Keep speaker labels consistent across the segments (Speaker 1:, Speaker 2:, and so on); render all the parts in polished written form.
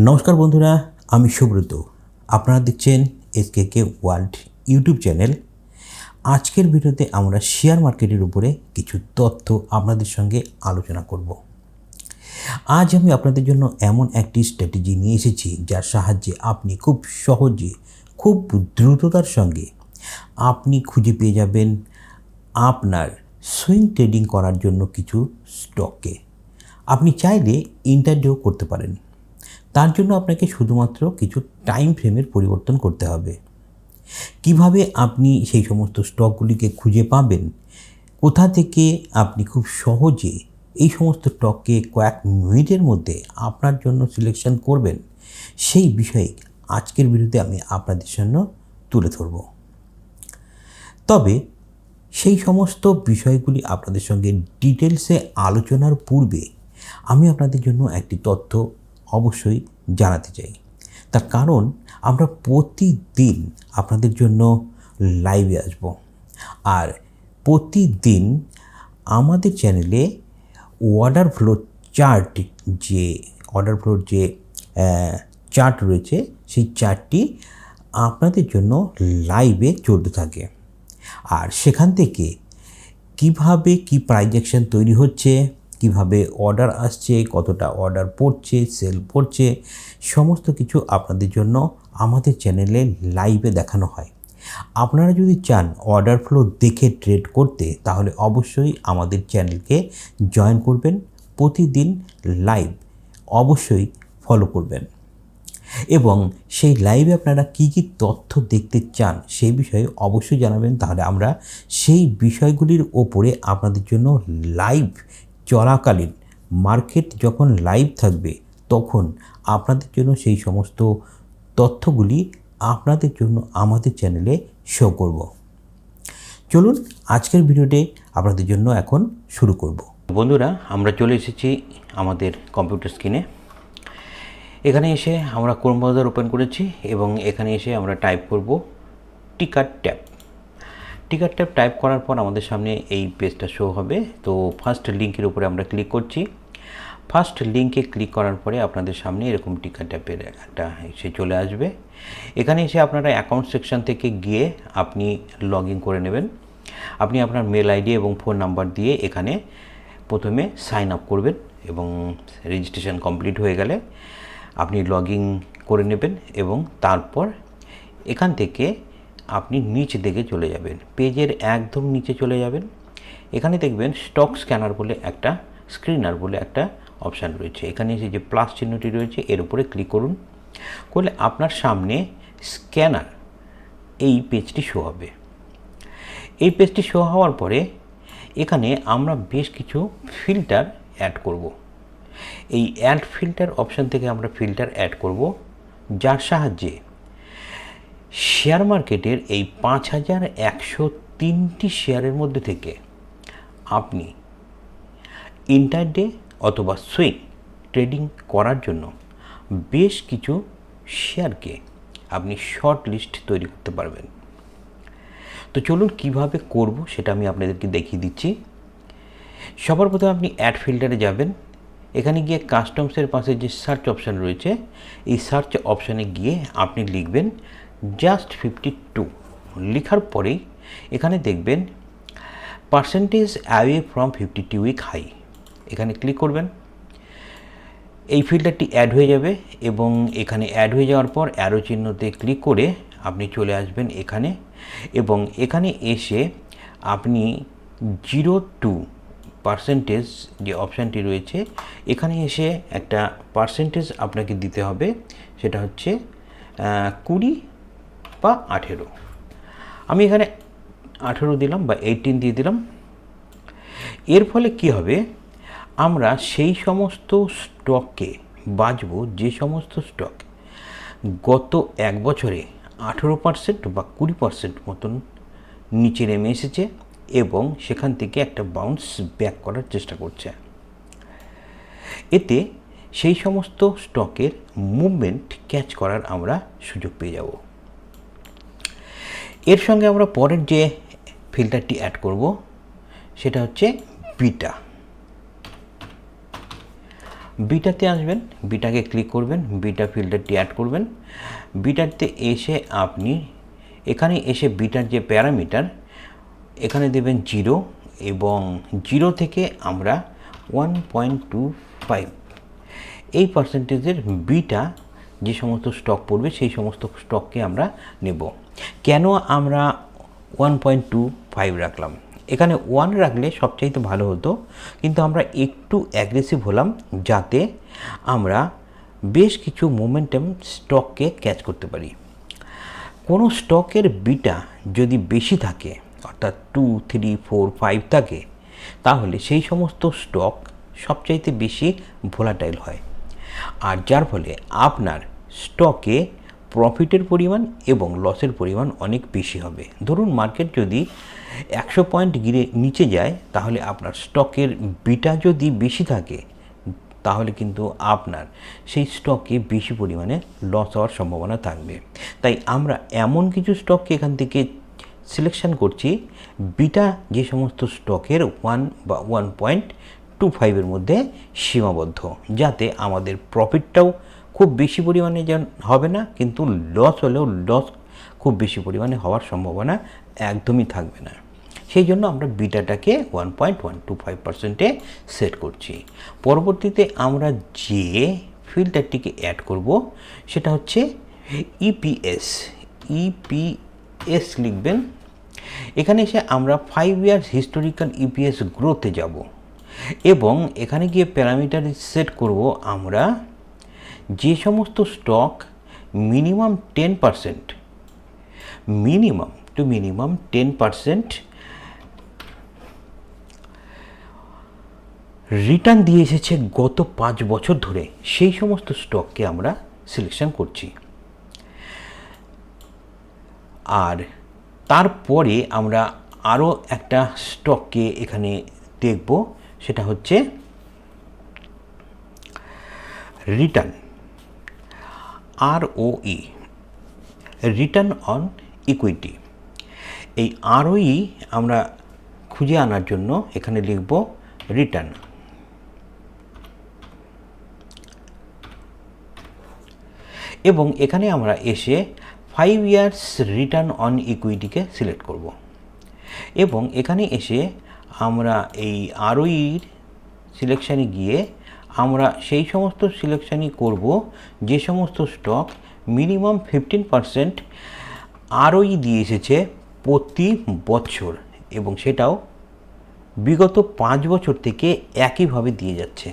Speaker 1: নমস্কার বন্ধুরা, আমি সুব্রত। আপনারা দেখছেন SKK ওয়ার্ল্ড ইউটিউব চ্যানেল। আজকের ভিডিওতে আমরা শেয়ার মার্কেটের উপরে কিছু তথ্য আপনাদের সঙ্গে আলোচনা করব। আজ আমি আপনাদের জন্য এমন একটি স্ট্র্যাটেজি নিয়ে এসেছি যার সাহায্যে আপনি খুব সহজে, খুব দ্রুততার সঙ্গে আপনি খুঁজে পেয়ে যাবেন আপনার সুইং ট্রেডিং করার জন্য কিছু স্টককে। আপনি চাইলে ইন্টারডেও করতে পারেন। তার জন্য আপনাকে শুধুমাত্র কিছু টাইম ফ্রেমের পরিবর্তন করতে হবে। কিভাবে আপনি সেই সমস্ত স্টকগুলিকে খুঁজে পাবেন, কোথা থেকে আপনি খুব সহজে এই সমস্ত স্টককে কয়েক মিনিটের মধ্যে আপনার জন্য সিলেকশন করবেন, সেই বিষয়ে আজকের ভিডিওতে আমি আপনাদের জন্য তুলে ধরব। তবে সেই সমস্ত বিষয়গুলি আপনাদের সঙ্গে ডিটেলসে আলোচনার পূর্বে আমি আপনাদের জন্য একটি তথ্য অবশ্যই জানাতে চাই। তার কারণ আমরা প্রতিদিন আপনাদের জন্য লাইভে আসব, আর প্রতিদিন আমাদের চ্যানেলে অর্ডার ফ্লোর যে চার্ট রয়েছে, সেই চার্টটি আপনাদের জন্য লাইভে চলতে থাকে। আর সেখান থেকে কিভাবে কি প্রাইস অ্যাকশন তৈরি হচ্ছে, কিভাবে অর্ডার আসছে, কতটা অর্ডার পড়ছে, সেল পড়ছে, সমস্ত কিছু আপনাদের জন্য আমাদের চ্যানেলে লাইভে দেখানো হয়। আপনারা যদি চান অর্ডার ফ্লো দেখে ট্রেড করতে, তাহলে অবশ্যই আমাদের চ্যানেলকে জয়েন করবেন। প্রতিদিন লাইভ অবশ্যই ফলো করবেন এবং সেই লাইভে আপনারা কি কি তথ্য দেখতে চান সেই বিষয়ে অবশ্যই জানাবেন। তাহলে আমরা সেই বিষয়গুলির ওপরে আপনাদের জন্য লাইভ চলাকালীন, মার্কেট যখন লাইভ থাকবে তখন আপনাদের জন্য সেই সমস্ত তথ্যগুলি আপনাদের জন্য আমাদের চ্যানেলে শো করব। চলুন আজকের ভিডিওটি আপনাদের জন্য এখন শুরু করব। বন্ধুরা, আমরা চলে এসেছি আমাদের কম্পিউটার স্ক্রিনে। এখানে এসে আমরা ক্রোম ব্রাউজার ওপেন করেছি এবং এখানে এসে আমরা টাইপ করব টিকারট্যাপ। টিকারট্যাপ টাইপ করার পর আমাদের সামনে এই পেজটা শো হবে। তো ফার্স্ট লিঙ্কের উপরে আমরা ক্লিক করছি। ফার্স্ট লিঙ্কে ক্লিক করার পরে আপনাদের সামনে এরকম টিকারট্যাপের একটা এসে চলে আসবে। এখানে এসে আপনারা অ্যাকাউন্ট সেকশন থেকে গিয়ে আপনি লগ ইন করে নেবেন। আপনি আপনার মেল আইডি এবং ফোন নাম্বার দিয়ে এখানে প্রথমে সাইন আপ করবেন এবং রেজিস্ট্রেশন কমপ্লিট হয়ে গেলে আপনি লগ ইন করে নেবেন এবং তারপর এখান থেকে আপনি নিচ দিকে চলে যাবেন, পেজের একদম নিচে চলে যাবেন। এখানে দেখবেন স্টক স্ক্যানার বলে একটা, স্ক্রিনার বলে একটা অপশান রয়েছে। এখানে এসে যে প্লাস চিহ্নটি রয়েছে এর উপরে ক্লিক করুন। করলে আপনার সামনে স্ক্যানার এই পেজটি শো হবে। এই পেজটি শো হওয়ার পরে এখানে আমরা বেশ কিছু ফিল্টার অ্যাড করব। এই অ্যাড ফিল্টার অপশান থেকে আমরা ফিল্টার অ্যাড করব, যার সাহায্যে শেয়ার মার্কেটের এই 5103টি শেয়ারের মধ্যে থেকে আপনি ইন্টারডে অথবা সুইং ট্রেডিং করার জন্য বেশ কিছু শেয়ারকে আপনি শর্ট লিস্ট তৈরি করতে পারবেন। তো চলুন কিভাবে করব সেটা আমি আপনাদেরকে দেখিয়ে দিচ্ছি। সবার প্রথমে আপনি অ্যাড ফিল্টারে যাবেন। এখানে গিয়ে কাস্টমসের পাশে যে সার্চ অপশান রয়েছে, এই সার্চ অপশানে গিয়ে আপনি লিখবেন জাস্ট 52। লেখার পরেই এখানে দেখবেন percentage away from 52 week high, এখানে ক্লিক করবেন। এই ফিল্টারটি অ্যাড হয়ে যাবে এবং এখানে অ্যাড হয়ে যাওয়ার পর অ্যারো চিহ্নতে ক্লিক করে আপনি চলে আসবেন এখানে এবং এখানে এসে আপনি 0% যে অপশানটি রয়েছে, এখানে এসে একটা পার্সেন্টেজ আপনাকে দিতে হবে। সেটা হচ্ছে 20 বা 18। আমি এখানে 18 দিলাম বা 18 দিয়ে দিলাম। এর ফলে কি হবে, আমরা সেই সমস্ত স্টককে বাছব যে সমস্ত স্টক গত এক বছরে 18% বা 20% মতন নিচে নেমে এসেছে এবং সেখান থেকে একটা বাউন্স ব্যাক করার চেষ্টা করছে। এতে সেই সমস্ত স্টকের মুভমেন্ট ক্যাচ করার আমরা সুযোগ পেয়ে যাব। এর সঙ্গে আমরা পরের যে ফিল্টারটি অ্যাড করব সেটা হচ্ছে বিটা। বিটাতে আসবেন, বিটাকে ক্লিক করবেন, বিটা ফিল্টারটি অ্যাড করবেন। বিটাতে এসে আপনি এখানে এসে বিটার যে প্যারামিটার এখানে দেবেন 0 এবং 0 থেকে আমরা 1.25 এই পার্সেন্টেজের বিটা যে সমস্ত স্টক পড়বে সেই সমস্ত স্টককে আমরা নেব। কেন আমরা 1.25 রাখলাম? এখানে 1 রাখলে সবচাইতে ভালো হতো, কিন্তু আমরা একটু অ্যাগ্রেসিভ হলাম যাতে আমরা বেশ কিছু মোমেন্টাম স্টককে ক্যাচ করতে পারি। কোনো স্টকের বিটা যদি বেশি থাকে, অর্থাৎ 2, 3, 4, 5 থাকে, তাহলে সেই সমস্ত স্টক সবচাইতে বেশি ভোলাটাইল হয়, আর যার ফলে আপনার স্টকে প্রফিটের পরিমাণ এবং লসের পরিমাণ অনেক বেশি হবে। ধরুন মার্কেট যদি 100 পয়েন্ট গিরে নিচে যায়, তাহলে আপনার স্টকের বিটা যদি বেশি থাকে, তাহলে কিন্তু আপনার সেই স্টকে বেশি পরিমাণে লস হওয়ার সম্ভাবনা থাকবে। তাই আমরা এমন কিছু স্টককে এখান থেকে সিলেকশন করছি বিটা যে সমস্ত স্টকের 1 বা 1.25 মধ্যে সীমাবদ্ধ, যাতে আমাদের প্রফিটটাও খুব বেশি পরিমাণে হবে না, কিন্তু লস হলেও লস খুব বেশি পরিমাণে হওয়ার সম্ভাবনা একদমই থাকবে না। সেই জন্য আমরা বিটাটাকে 1.125%-এ সেট করছি। পরবর্তীতে আমরা যে ফিল্টারটিকে অ্যাড করব সেটা হচ্ছে ইপিএস। ইপিএস লিখবেন। এখানে এসে আমরা 5 ইয়ার্স হিস্টোরিক্যাল ইপিএস গ্রোথে যাব এবং এখানে গিয়ে প্যারামিটার সেট করব আমরা যে সমস্ত স্টক মিনিমাম 10% মিনিমাম 10% রিটার্ন দিয়ে এসেছে গত 5 বছর ধরে, সেই সমস্ত স্টককে আমরা সিলেকশন করছি। আর তারপরে আমরা আরও একটা স্টককে এখানে দেখব, সেটা হচ্ছে return, ROE, return on equity. এই ROE আমরা খুঁজে আনার জন্য এখানে লিখব রিটার্ন। এবং এখানে আমরা এসে 5 ইয়ার্স রিটার্ন অন ইকুইটিকে সিলেক্ট করব এবং এখানে এসে আমরা এই ROEর সিলেকশানে গিয়ে আমরা সেই সমস্ত সিলেকশানই করব যে সমস্ত স্টক মিনিমাম 15% ROE দিয়ে এসেছে প্রতি বছর, এবং সেটাও বিগত 5 বছর থেকে একইভাবে দিয়ে যাচ্ছে।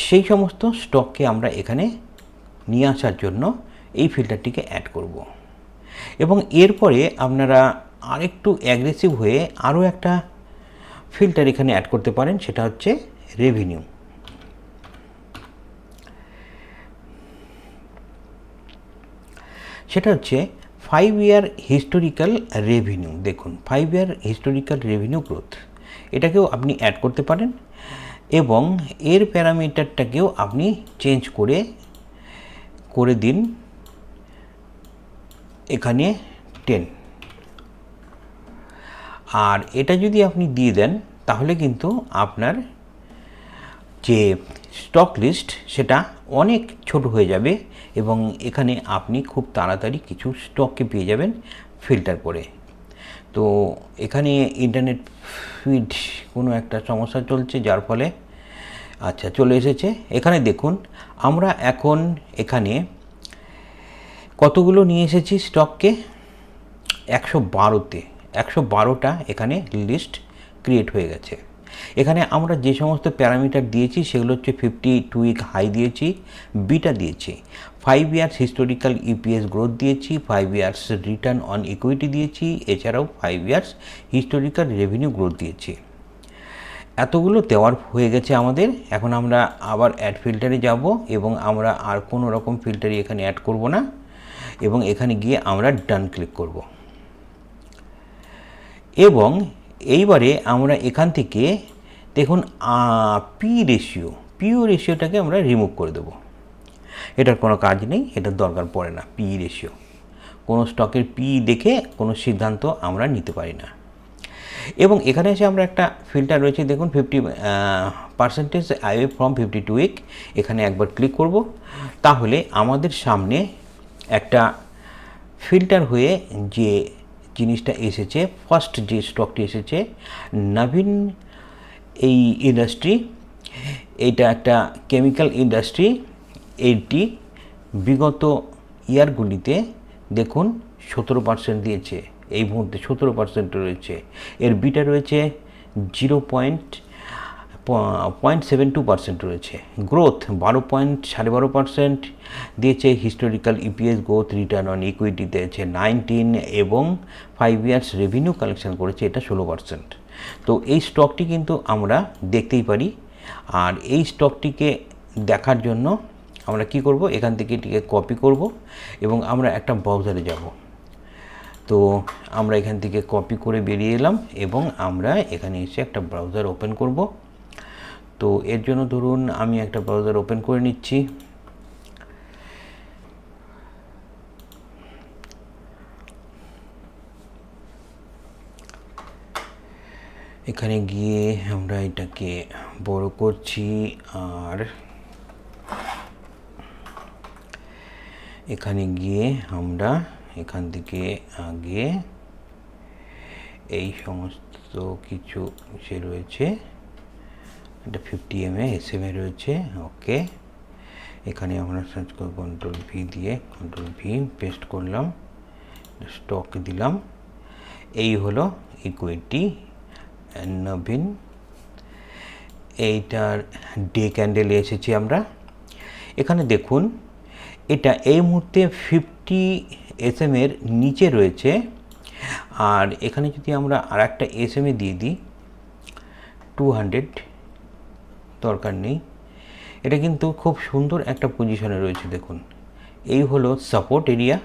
Speaker 1: সেই সমস্ত স্টককে আমরা এখানে নিয়ে আসার জন্য এই ফিল্টারটিকে অ্যাড করব এবং এরপরে আপনারা আরেকটু অ্যাগ্রেসিভ হয়ে আরও একটা ফিল্টার এখানে অ্যাড করতে পারেন, সেটা হচ্ছে রেভিনিউ। সেটা হচ্ছে 5 ইয়ার হিস্টোরিক্যাল রেভিনিউ। দেখুন 5 ইয়ার হিস্টোরিক্যাল রেভিনিউ গ্রোথ, এটাকেও আপনি অ্যাড করতে পারেন এবং এর প্যারামিটারটাকেও আপনি চেঞ্জ করে দিন এখানে 10। আর এটা যদি আপনি দিয়ে দেন তাহলে কিন্তু আপনার যে স্টক লিস্ট সেটা অনেক ছোট হয়ে যাবে এবং এখানে আপনি খুব তাড়াতাড়ি কিছু স্টককে পেয়ে যাবেন ফিল্টার করে। তো এখানে ইন্টারনেট ফিড কোনো একটা সমস্যা চলছে, যার ফলে আচ্ছা চলে এসেছে। এখানে দেখুন আমরা এখন এখানে কতগুলো নিয়ে এসেছি স্টককে, 112তে 112টা এখানে লিস্ট ক্রিয়েট হয়ে গেছে। এখানে আমরা যে সমস্ত প্যারামিটার দিয়েছি সেগুলো হচ্ছে 52 উইক হাই দিয়েছি, বিটা দিয়েছি, 5 ইয়ার্স হিস্টোরিক্যাল ইপিএস গ্রোথ দিয়েছি, 5 ইয়ার্স রিটার্ন অন ইকুইটি দিয়েছি, এছাড়াও 5 ইয়ার্স হিস্টোরিক্যাল রেভিনিউ গ্রোথ দিয়েছি। এতগুলো দেওয়ার হয়ে গেছে আমাদের। এখন আমরা আবার অ্যাড ফিল্টারে যাব এবং আমরা আর কোনো রকম ফিল্টারই এখানে অ্যাড করব না এবং এখানে গিয়ে আমরা ডান ক্লিক করব এবং এইবারে আমরা এখান থেকে দেখুন পিও রেশিওটাকে আমরা রিমুভ করে দেব। এটার কোনো কাজ নেই, এটার দরকার পড়ে না। পি রেশিও, কোনো স্টকের পি দেখে কোনো সিদ্ধান্ত আমরা নিতে পারি না। এবং এখানে এসে আমরা একটা ফিল্টার রয়েছে দেখুন 50% অ্যাওয়ে ফ্রম 52 উইক, এখানে একবার ক্লিক করব, তাহলে আমাদের সামনে একটা ফিল্টার হয়ে যে জিনিসটা এসেছে, ফার্স্ট যে স্টকটি এসেছে নবীন এই ইন্ডাস্ট্রি, এটা একটা কেমিক্যাল ইন্ডাস্ট্রি। এইটি বিগত ইয়ারগুলিতে দেখুন 17% দিয়েছে, এই মুহূর্তে 17% রয়েছে। এর বিটা রয়েছে 0.72% রয়েছে। গ্রোথ 12.5% দিয়েছে। Historical EPS growth, return on equity দিয়েছে 19 এবং 5 ইয়ার্স রেভিনিউ কালেকশন করেছে এটা 16%। তো এই স্টকটি কিন্তু আমরা দেখতেই পারি। আর এই স্টকটিকে দেখার জন্য আমরা কি করব, এখান থেকে এটিকে কপি করব এবং আমরা একটা ব্রাউজারে যাব। তো আমরা এখান থেকে কপি করে বেরিয়ে এলাম এবং আমরা এখানে এসে একটা ব্রাউজার ওপেন করব। তো এর জন্য ধরুন আমি একটা ব্রাউজার ওপেন করে নিচ্ছি। এখানে গিয়ে আমরা এটাকে বড় করছি, আর এখানে গিয়ে আমরা এখান থেকে আগে এই সমস্ত কিছু সে রয়েছে, এটা 50 mA SMA রয়েছে। ওকে, এখানে আমরা সার্চ করব কন্ট্রোল ভি দিয়ে, কন্ট্রোল ভি পেস্ট করলাম, স্টক দিলাম। এই হলো ইকুইটি নবীন, এইটার ডে ক্যান্ডেলে এসেছি আমরা। এখানে দেখুন এটা এই মুহূর্তে 50 SMA এর নিচে রয়েছে। আর এখানে যদি আমরা আর একটা SMA দিয়ে দিই 200, দরকার নেই, এটা কিন্তু খুব সুন্দর একটা পজিশনে রয়েছে। দেখুন এই হলো সাপোর্ট এরিয়া।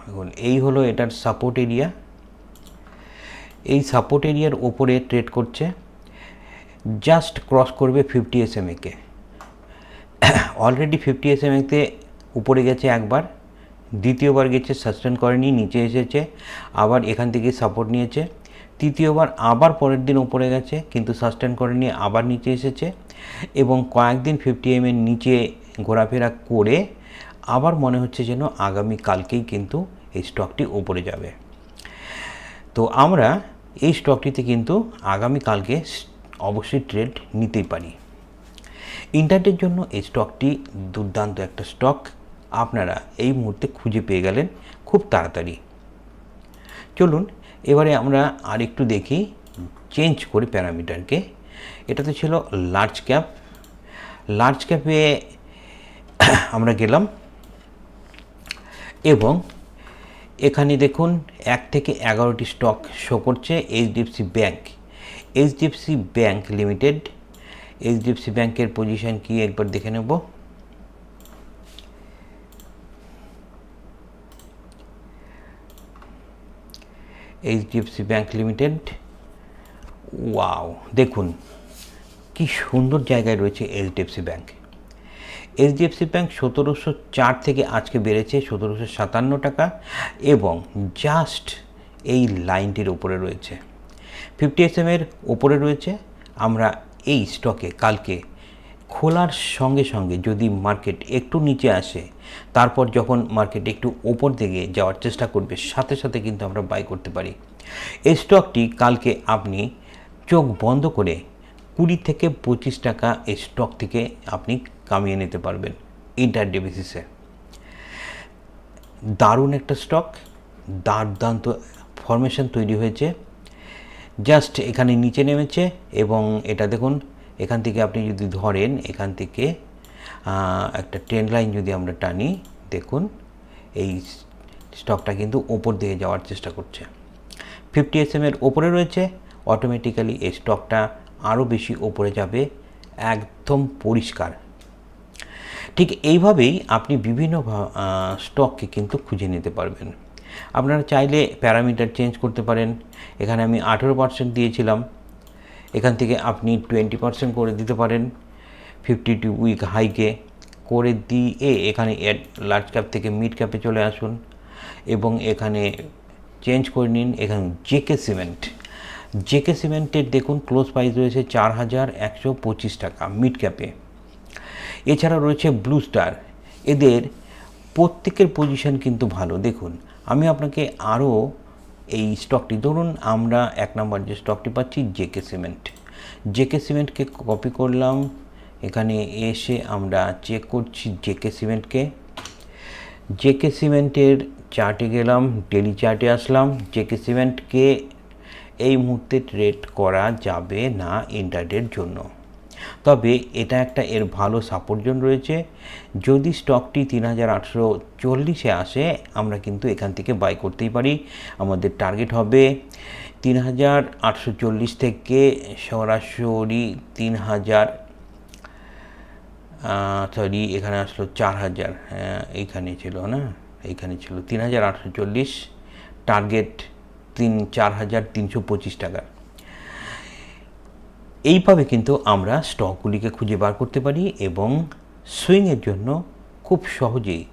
Speaker 1: এখন এই হলো এটার সাপোর্ট এরিয়া। এই সাপোর্ট এরিয়ার ওপরে ট্রেড করছে, জাস্ট ক্রস করবে 50 SMA কে। অলরেডি 50 SMA তে উপরে গেছে একবার, দ্বিতীয়বার গেছে, সাস্টেন করেনি, নিচে এসেছে, আবার এখান থেকে সাপোর্ট নিয়েছে, তৃতীয়বার আবার পরের দিন উপরে গেছে কিন্তু সাস্টেন করেনি, আবার নিচে এসেছে এবং কয়েকদিন 50 mA এর নিচে ঘোরাফেরা করে আবার মনে হচ্ছে যেন আগামী কালকেই কিন্তু এই স্টকটি উপরে যাবে। তো আমরা এই স্টকটিতে কিন্তু আগামী কালকে অবশ্যই ট্রেড নিতেই পারি। ইন্টারডের জন্য এই স্টকটি দুর্দান্ত একটা স্টক, আপনারা এই মুহূর্তে খুঁজে পেয়ে গেলেন খুব তাড়াতাড়ি। চলুন এবারে আমরা আর একটু দেখি চেঞ্জ করি প্যারামিটারকে। এটা তো ছিল লার্জ ক্যাপ। লার্জ ক্যাপে আমরা গেলাম এবং এখানে দেখুন 1 থেকে 11টি স্টক শো করছে। HDFC bank, HDFC bank limited, HDFC ব্যাংকের পজিশন কি একবার দেখে নেব। এইচডিএফসি ব্যাংক লিমিটেড, ওয়াও, দেখুন কি সুন্দর জায়গায় রয়েছে এইচডিএফসি ব্যাংক। এইচডিএফসি ব্যাংক 1704 থেকে আজকে বেড়েছে 1757 টাকা এবং জাস্ট এই লাইনটির উপরে রয়েছে, 50 SMA এর উপরে রয়েছে। আমরা এই স্টকে কালকে খোলার সঙ্গে সঙ্গে যদি মার্কেট একটু নিচে আসে, তারপর যখন মার্কেট একটু ওপর দিকে যাওয়ার চেষ্টা করবে, সাথে সাথে কিন্তু আমরা বাই করতে পারি। এই স্টকটি কালকে আপনি চোখ বন্ধ করে 20 থেকে 25 টাকা এই স্টক থেকে আপনি কামিয়ে নিতে পারবেন ইন্টারডে বেসিসে। দারুণ একটা স্টক, দুর্দান্ত ফরমেশন তৈরি হয়েছে। জাস্ট এখানে নিচে নেমেছে এবং এটা দেখুন এখান থেকে আপনি যদি ধরেন, এখান থেকে একটা ট্রেন্ড লাইন যদি আমরা টানি, দেখুন এই স্টকটা কিন্তু ওপর দিকে যাওয়ার চেষ্টা করছে। 50 SMA এর ওপরে রয়েছে, অটোমেটিক্যালি এই স্টকটা আরও বেশি ওপরে যাবে, একদম পরিষ্কার। ঠিক এইভাবেই আপনি বিভিন্ন স্টককে কিন্তু খুঁজে নিতে পারবেন। আপনারা চাইলে প্যারামিটার চেঞ্জ করতে পারেন। এখানে আমি 18% দিয়েছিলাম, এখান থেকে আপনি 20% করে দিতে পারেন 52 উইক হাইকে। করে দিয়ে এখানে লার্জ ক্যাপ থেকে মিড ক্যাপে চলে আসুন এবং এখানে চেঞ্জ করে নিন। এখানে জেকে সিমেন্টের দেখুন ক্লোজ প্রাইস রয়েছে 4125 টাকা মিড ক্যাপে। এছাড়া রয়েছে ব্লু স্টার, এদের প্রত্যেকের পজিশন কিন্তু ভালো। দেখুন আমি আপনাকে আরও এই স্টকটি, ধরুন আমরা 1 নম্বর যে স্টকটি পাচ্ছি জেকে সিমেন্টকে কপি করলাম, এখানে এসে আমরা চেক করছি জেকে সিমেন্টের চার্টে গেলাম, ডেলি চার্টে আসলাম। জেকে সিমেন্টকে এই মুহূর্তে ট্রেড করা যাবে না ইন্টারডের জন্য, তবে এটা একটা এর ভালো সাপোর্ট জোন রয়েছে। যদি স্টকটি 3840-এ আসে আমরা কিন্তু এখান থেকে বাই করতেই পারি। আমাদের টার্গেট হবে 3840 থেকে সরাসরি 3000, এখানে আসলো 4000, এইখানে ছিল না, এইখানে ছিল 3840, টার্গেট 4325 টাকা। এইভাবে কিন্তু আমরা স্টকগুলিকে খুঁজে বার করতে পারি এবং সুইংয়ের জন্য খুব সহজেই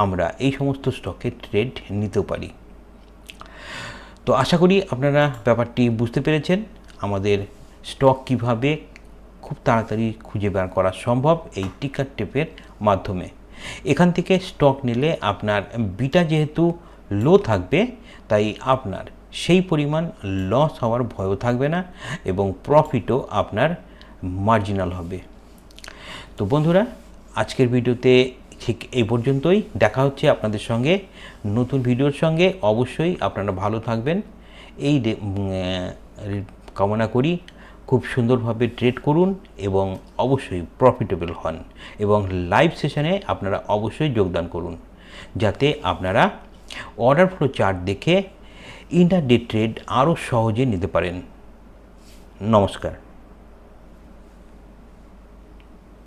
Speaker 1: আমরা এই সমস্ত স্টকে ট্রেড নিতে পারি। তো আশা করি আপনারা ব্যাপারটি বুঝতে পেরেছেন, আমাদের স্টক কিভাবে খুব তাড়াতাড়ি খুঁজে বার করা সম্ভব এই টিকার টেপের মাধ্যমে। এখান থেকে স্টক নিলে আপনার বিটা যেহেতু লো থাকবে, তাই আপনার সেই পরিমাণ লস হওয়ার ভয়ও থাকবে না এবং প্রফিটও আপনার মার্জিনাল হবে। তো বন্ধুরা, আজকের ভিডিওতে ঠিক এই পর্যন্তই। দেখা হচ্ছে আপনাদের সঙ্গে নতুন ভিডিওর সঙ্গে। অবশ্যই আপনারা ভালো থাকবেন এই কামনা করি। খুব সুন্দরভাবে ট্রেড করুন এবং অবশ্যই প্রফিটেবল হন এবং লাইভ সেশনে আপনারা অবশ্যই যোগদান করুন, যাতে আপনারা অর্ডার ফ্লো চার্ট দেখে ইন্টারডে ট্রেড আরও সহজে নিতে পারেন। নমস্কার।